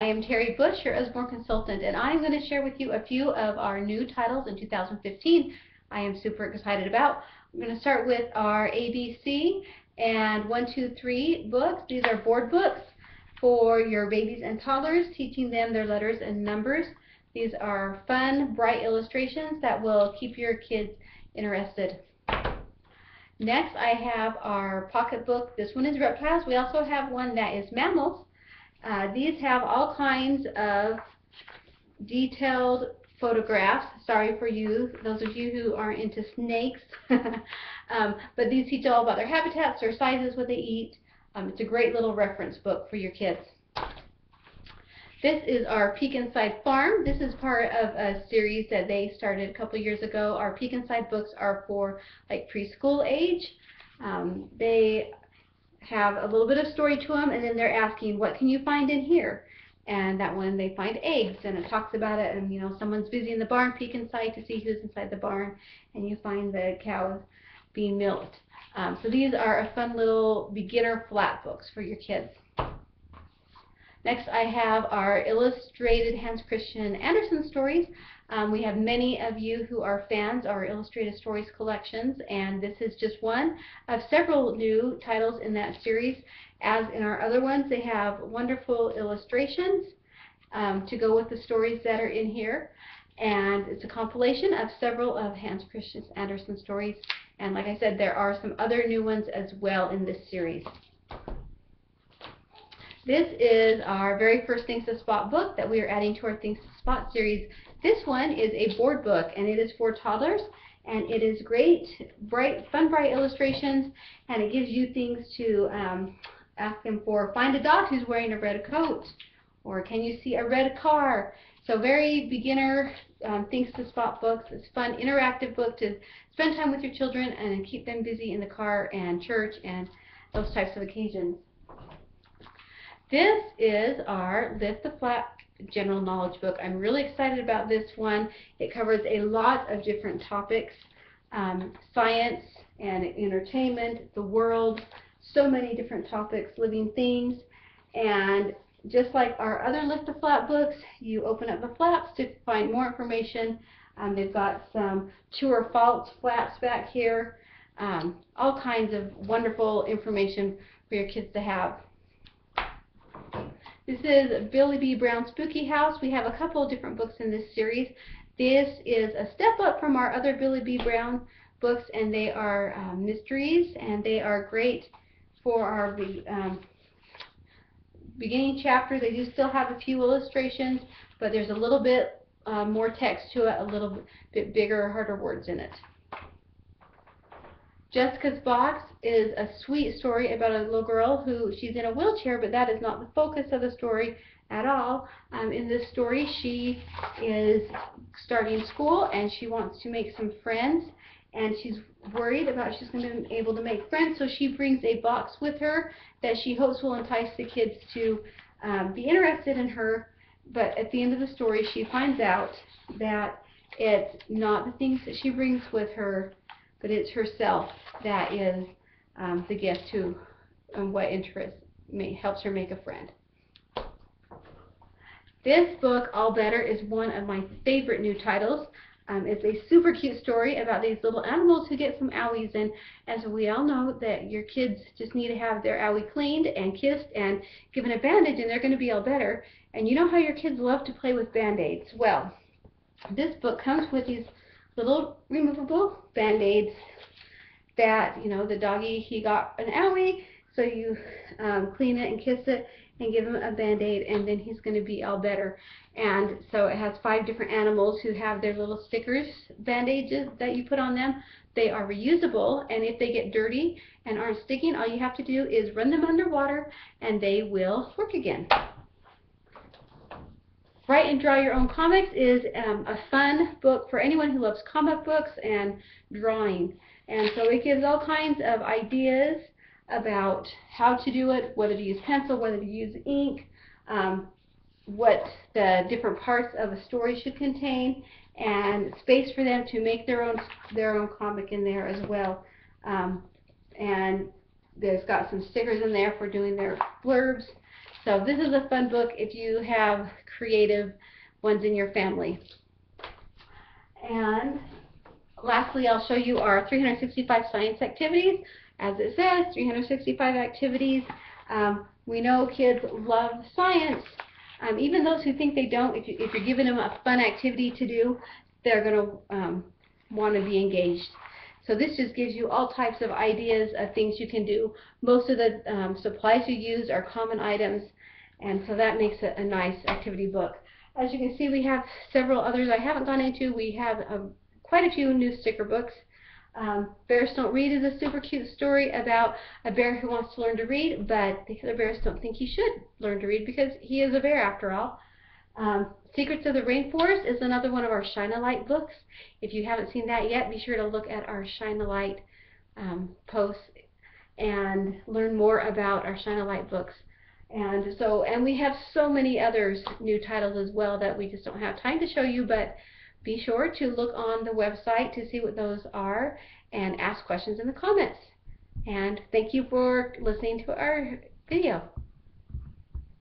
I am Terry Bush, your Usborne consultant, and I'm going to share with you a few of our new titles in 2015 I am super excited about. I'm going to start with our ABC and 1, 2, 3 books. These are board books for your babies and toddlers, teaching them their letters and numbers. These are fun, bright illustrations that will keep your kids interested. Next, I have our pocketbook. This one is reptiles. We also have one that is mammals. These have all kinds of detailed photographs. Sorry for you, those of you who aren't into snakes. But these teach all about their habitats, their sizes, what they eat. It's a great little reference book for your kids. This is our Peek Inside Farm. This is part of a series that they started a couple years ago. Our Peek Inside books are for like preschool age. They have a little bit of story to them, and then they're asking, what can you find in here? And that one, they find eggs, and it talks about it, and someone's busy in the barn, peek inside to see who's inside the barn, and you find the cows being milked. So these are a fun little beginner flat books for your kids. Next, I have our illustrated Hans Christian Andersen stories. We have many of you who are fans of our illustrated stories collections, and this is just one of several new titles in that series. As in our other ones, they have wonderful illustrations to go with the stories that are in here, and it's a compilation of several of Hans Christian Andersen stories, and like I said, there are some other new ones as well in this series. This is our very first Things to Spot book that we are adding to our Things to Spot series. This one is a board book, and it is for toddlers, and it is great, fun, bright illustrations, and it gives you things to ask them for. Find a dog who's wearing a red coat, or can you see a red car? So very beginner Things to Spot books. It's a fun, interactive book to spend time with your children and keep them busy in the car and church and those types of occasions. This is our Lift the Flap general knowledge book. I'm really excited about this one. It covers a lot of different topics, science and entertainment, the world, so many different topics, living things. And just like our other Lift the Flap books, you open up the flaps to find more information. They've got some true or false flaps back here, all kinds of wonderful information for your kids to have. This is Billy B. Brown's Spooky House. We have a couple of different books in this series. This is a step up from our other Billy B. Brown books, and they are mysteries, and they are great for our beginning chapter. They do still have a few illustrations, but there's a little bit more text to it, a little bit bigger, harder words in it. Jessica's Box is a sweet story about a little girl who she's in a wheelchair, but that is not the focus of the story at all. In this story, she is starting school and she wants to make some friends, and she's worried about if she's going to be able to make friends, so she brings a box with her that she hopes will entice the kids to be interested in her. But at the end of the story, she finds out that it's not the things that she brings with her, but it's herself that is the gift to what interests helps her make a friend. This book, All Better, is one of my favorite new titles. It's a super cute story about these little animals who get some owies, and as we all know that your kids just need to have their owie cleaned and kissed and given a bandage, and they're going to be all better. And you know how your kids love to play with band-aids. Well, this book comes with these little removable band-aids that, the doggy, he got an owie, so you clean it and kiss it and give him a band-aid, and then he's going to be all better. And so it has 5 different animals who have their little stickers, band-aids that you put on them. They are reusable, and if they get dirty and aren't sticking, all you have to do is run them underwater and they will work again. Write and Draw Your Own Comics is a fun book for anyone who loves comic books and drawing. And so it gives all kinds of ideas about how to do it, whether to use pencil, whether to use ink, what the different parts of a story should contain, and space for them to make their own comic in there as well. And there's got some stickers in there for doing their blurbs. So this is a fun book if you have creative ones in your family. And lastly, I'll show you our 365 science activities. As it says, 365 activities. We know kids love science. Even those who think they don't, if you're giving them a fun activity to do, they're going to want to be engaged. So this just gives you all types of ideas of things you can do. Most of the supplies you use are common items, and so that makes it a nice activity book. As you can see, we have several others I haven't gone into. We have quite a few new sticker books. Bears Don't Read is a super cute story about a bear who wants to learn to read, but the other bears don't think he should learn to read because he is a bear after all. Secrets of the Rainforest is another one of our Shine-a-Light books. If you haven't seen that yet, be sure to look at our Shine-a-Light posts and learn more about our Shine-a-Light books. And we have so many others new titles as well that we just don't have time to show you, but be sure to look on the website to see what those are and ask questions in the comments. And thank you for listening to our video.